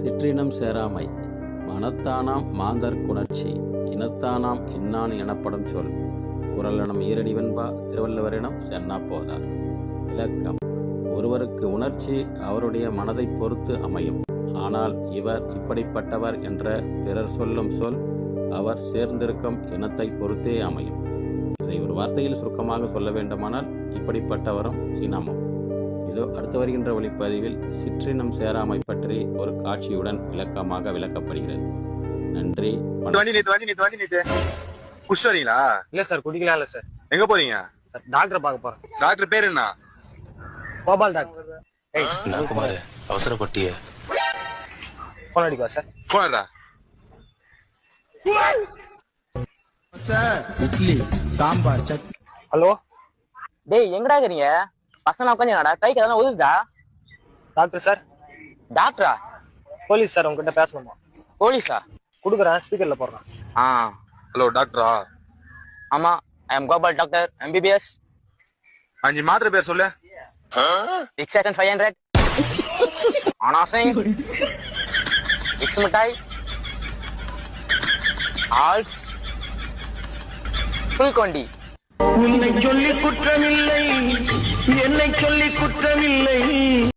சிற்றினம் சேராமை மனத்தானாம் மாந்தர் குணர்ச்சி இனத்தானாம் இன்னான் எனப்படும் சொல் குறளனம் ஈரடி வெண்பா திருவள்ளுவரிடம் சென்னா போதார். விளக்கம்: ஒருவருக்கு உணர்ச்சி அவருடைய மனதை பொறுத்து அமையும். ஆனால் இவர் இப்படிப்பட்டவர் என்ற பிறர் சொல்லும் சொல் அவர் சேர்ந்திருக்கும் இனத்தை பொறுத்தே அமையும். இதை ஒரு வார்த்தையில் சுருக்கமாக சொல்ல வேண்டுமானால் இப்படிப்பட்டவரும் இனமும். இதோ அடுத்து வருகின்ற ஒளிப்பதிவில் சிற்றினம் சேராமை பற்றி ஒரு காட்சியுடன் விளக்கமாக விளக்கப்படுகிறது. நன்றி. குடிச்சிட்டீங்களா? இல்ல சார், குடிக்கலாம் இல்ல சார். எங்க போறீங்க? டாக்டர் பார்க்க போறேன். டாக்டர் பேர் என்ன? கோபால் டாக்டர். அவசரப்பட்டிய போன் அடிக்கவா சார்? போனடா. இட்லி சாம்பார் சட்னி. ஹலோ, டேய் எங்கடா இருக்கீங்க? பசங்க உட்காந்துடா, கைக்கு எதனா உதுதா? Doctor sir. டாக்டரா? போலீஸ் சார், உங்ககிட்ட பேசணுமா? போலீஸா? கொடுக்குறேன், ஸ்பீக்கர்ல போடுறேன். ஹலோ டாக்டரா? ஆமா, I am Gopal doctor, MBBS. 5 மாத்திரை பேர் சொல்லு. 6500 அனாசிங், விக்ஸ் மிட்டாய், ஆல்ஸ், புல்கொண்டி. உன்னை சொல்லி குற்றமில்லை, என்னை சொல்லி குற்றமில்லை.